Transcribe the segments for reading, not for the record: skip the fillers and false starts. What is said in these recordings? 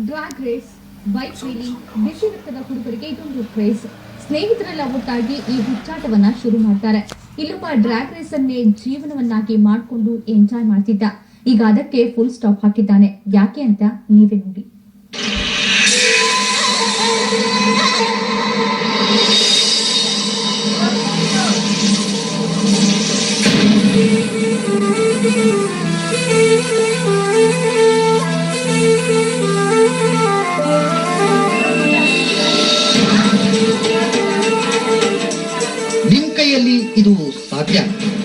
Drag race, bike reeling, ಬಿಸಿ ರಕ್ತದ ಹುಡುಗರಿಗೆ ಇದೊಂದು ಕ್ರೇಜ್. ಸ್ನೇಹಿತರೆಲ್ಲ ಒಟ್ಟಾಗಿ ಈ ಹುಚ್ಚಾಟವನ್ನ ಶುರು ಮಾಡ್ತಾರೆ. ಇಲ್ಲೊಬ್ಬ ಡ್ರಾಗ್ ರೇಸ್ ಅನ್ನೇ ಜೀವನವನ್ನಾಗಿ ಮಾಡಿಕೊಂಡು ಎಂಜಾಯ್ ಮಾಡ್ತಿದ್ದ. ಈಗ ಅದಕ್ಕೆ ಫುಲ್ ಸ್ಟಾಪ್ ಹಾಕಿದ್ದಾನೆ. ಯಾಕೆ ಅಂತ ನೀವೇ ನೋಡಿ. ನಿಮ್ ಕೈಯಲ್ಲಿ ಇದು ಸಾಧ್ಯ?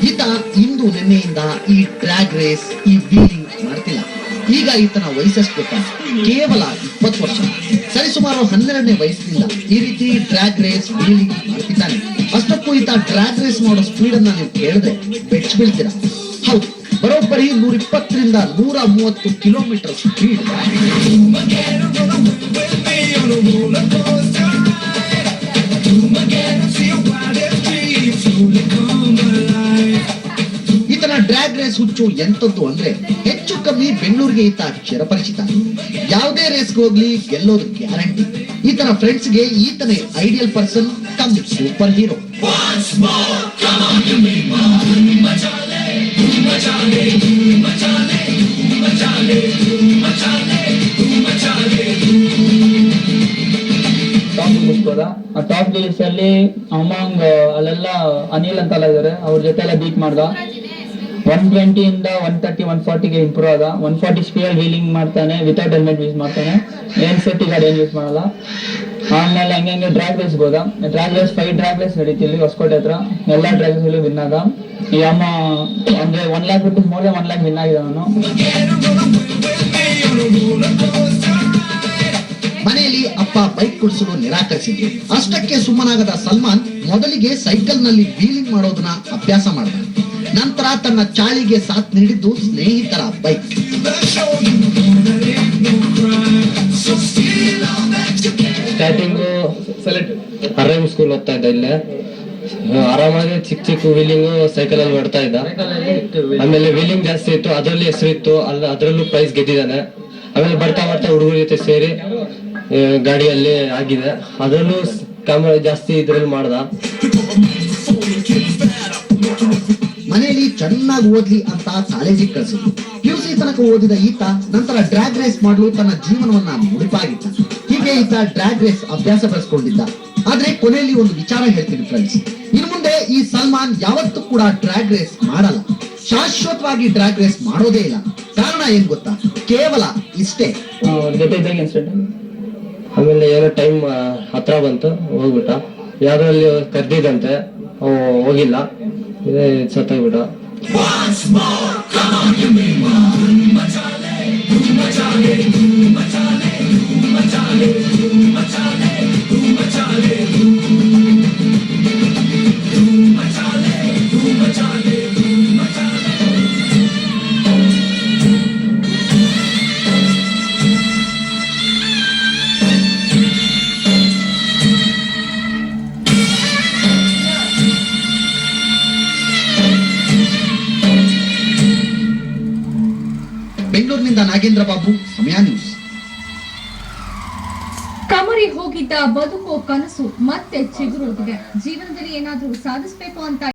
ಈತ ಇಂದು ನಿನ್ನೆಯಿಂದ ಈ ಡ್ರ್ಯಾಗ್ ರೇಸ್, ಈ ವೀಲಿಂಗ್ ಮಾಡ್ತಿಲ್ಲ. ಈಗ ಈತನ ವಯಸ್ಸಷ್ಟು ಗೊತ್ತಾ? ಕೇವಲ 20 ವರ್ಷ. ಸರಿಸುಮಾರು 12ನೇ ವಯಸ್ಸಿನಿಂದ ಈ ರೀತಿ ಡ್ರ್ಯಾಗ್ ರೇಸ್, ವೀಲಿಂಗ್ ಮಾಡ್ತಿದ್ದಾನೆ. ಅಷ್ಟಕ್ಕೂ ಈತ ಡ್ರ್ಯಾಗ್ ರೇಸ್ ಮಾಡೋ ಸ್ಪೀಡ್ ಅನ್ನ ನೀವು ಕೇಳಿದ್ರೆ ಬೆಚ್ಚ ಬೀಳ್ತೀರಾ. ಹೌದು, ಬರೋಬ್ಬರಿ 120ರಿಂದ 130 ಕಿಲೋಮೀಟರ್ ಸ್ಪೀಡ್. ಈತನ ಡ್ರ್ಯಾಗ್ ರೇಸ್ ಹುಚ್ಚು ಎಂತದ್ದು ಅಂದ್ರೆ ಹೆಚ್ಚು ಕಮ್ಮಿ ಬೆಂಗಳೂರಿಗೆ ಈತ ಚಿರಪರಿಚಿತ. ಯಾವುದೇ ರೇಸ್ಗೆ ಹೋಗ್ಲಿ ಗೆಲ್ಲೋದು ಗ್ಯಾರಂಟಿ. ಈತನ ಫ್ರೆಂಡ್ಸ್ಗೆ ಈತನೇ ideal person cum super hero. ಆ ಟಾಪ್ ಲಿಸ್ಟ್ ಅಲ್ಲಿ ಅಮಾಂಗ್ ಅಲ್ಲೆಲ್ಲ ಅನಿಲ್ ಅಂತೆಲ್ಲ ಇದಾರೆ, ಅವ್ರ ಜೊತೆ ಎಲ್ಲ ಬೀಟ್ ಮಾಡ್ದ. 120 ಇಂದ 130, 140ಗೆ ಇಂಪ್ರೂವ್ ಆದ. 140 ಸ್ಪೀಡ್ ವೀಲಿಂಗ್ ಮಾಡ್ತಾನೆ, ವಿತೌಟ್ ಹೆಲ್ಮೆಟ್ ಯೂಸ್ ಮಾಡ್ತಾನೆ, ಏನ್ ಸೇಫ್ಟಿ ಗಾರ್ಡ್ ಏನ್ ಯೂಸ್ ಮಾಡಲ್ಲ. ಆಮೇಲೆ ಹಂಗೆ ಡ್ರ್ಯಾಗ್ ರೇಸ್ ಹೋದ. ಡ್ರ್ಯಾಗ್ ರೇಸ್ 5 ಡ್ರ್ಯಾಗ್ ರೇಸ್ ನಡೀತಿಲ್ಲಿ ಹೊಸಕೋಟೆ ಹತ್ರ. ಎಲ್ಲಾ ಡ್ರ್ಯಾಗ್ ರೇಸ್ ವಿನ್ ಆದ. ಈ ಅಮ್ಮ ಅಂದ್ರೆ 1 lakh rupees more than 1 lakh win ಆಗಿದ ಅವನು. ಮನೆಯಲ್ಲಿ ಅಪ್ಪ ಬೈಕ್ ಕೊಡಿಸಲು ನಿರಾಕರಿಸಿದ್ರು. ಅಷ್ಟಕ್ಕೆ ಸುಮ್ಮನಾಗದ ಸಲ್ಮಾನ್ ಮೊದಲಿಗೆ ಸೈಕಲ್ ನಲ್ಲಿ ವೀಲಿಂಗ್ ಮಾಡೋದನ್ನ ಅಭ್ಯಾಸ ಮಾಡಿದ. ನಂತರ ತನ್ನ ಚಾಳಿಗೆ ಸಾಥ್ ನೀಡಿದ್ದು ಸ್ನೇಹಿತರ ಬೈಕ್. ಸ್ಟಾರ್ಟಿಂಗ್ ಆರಾಮ್ ಸ್ಕೂಲ್ ಓದ್ತಾ ಇದ್ದ. ಇಲ್ಲೇ ಆರಾಮಾಗಿ ಚಿಕ್ಕ ವೀಲಿಂಗ್ ಸೈಕಲ್ ಅಲ್ಲಿ ಮಾಡ್ತಾ ಇದ್ದ. ಆಮೇಲೆ ವೀಲಿಂಗ್ ಜಾಸ್ತಿ ಇತ್ತು, ಅದರಲ್ಲಿ ಹೆಸರಿತ್ತು, ಅದ್ರಲ್ಲೂ ಪ್ರೈಸ್ ಗೆದ್ದಿದ್ದಾನೆ. ಆಮೇಲೆ ಬರ್ತಾ ಹುಡುಗರ ಜೊತೆ ಸೇರಿ ಗಾಡಿಯಲ್ಲಿ ಆಗಿದೆ. ಅದರಲ್ಲೂ ಕ್ಯಾಮರಾ ಜಾಸ್ತಿ ಇದ್ರಲ್ಲಿ ಮಾಡ್ದ. ಮನೆಯಲ್ಲಿ ಚೆನ್ನಾಗಿ ಓದ್ಲಿ ಅಂತ ಕಾಲೇಜಿಗೆ ಕಳಿಸಿದ್ರು. PUC ತನಕ ಓದಿದ ಈತ ನಂತರ ಡ್ರ್ಯಾಗ್ ರೇಸ್ ಮಾಡಲು ತನ್ನ ಜೀವನವನ್ನ ಮುಡಿಪಾಗಿದ್ದ. ಹೀಗೆ ಈತ ಡ್ರ್ಯಾಗ್ ರೇಸ್ ಅಭ್ಯಾಸ ಬೆಳೆಸ್ಕೊಂಡಿದ್ದ. ಆದ್ರೆ ಕೊನೆಯಲ್ಲಿ ಒಂದು ವಿಚಾರ ಹೇಳ್ತೀನಿ ಫ್ರೆಂಡ್ಸ್, ಇನ್ನು ಮುಂದೆ ಈ ಸಲ್ಮಾನ್ ಯಾವತ್ತೂ ಕೂಡ ಡ್ರ್ಯಾಗ್ ರೇಸ್ ಮಾಡಲ್ಲ. ಶಾಶ್ವತವಾಗಿ ಡ್ರ್ಯಾಗ್ ರೇಸ್ ಮಾಡೋದೇ ಇಲ್ಲ. ಕಾರಣ ಏನ್ ಗೊತ್ತಾ? ಕೇವಲ ಇಷ್ಟೇ. ಆಮೇಲೆ ಏನೋ ಟೈಮ್ ಹತ್ರ ಬಂತು, ಹೋಗ್ಬಿಟ್ಟ. ಯಾವ್ದ್ರಲ್ಲಿ ಕರ್ದಿದಂತೆ, ಹೋಗಿಲ್ಲ, ಸತ್ತೋಗ್ಬಿಟ್ಟ. ಬೆಂಗಳೂರಿನಿಂದ ನಾಗೇಂದ್ರ ಬಾಬು, ಸಮಯ ನ್ಯೂಸ್. ಕಮರಿ ಹೋಗಿದ್ದ ಬದುಕೋ ಕನಸು ಮತ್ತೆ ಚಿಗುರೊಡೆದಿದೆ. ಜೀವನದಲ್ಲಿ ಏನಾದ್ರೂ ಸಾಧಿಸಬೇಕು ಅಂತ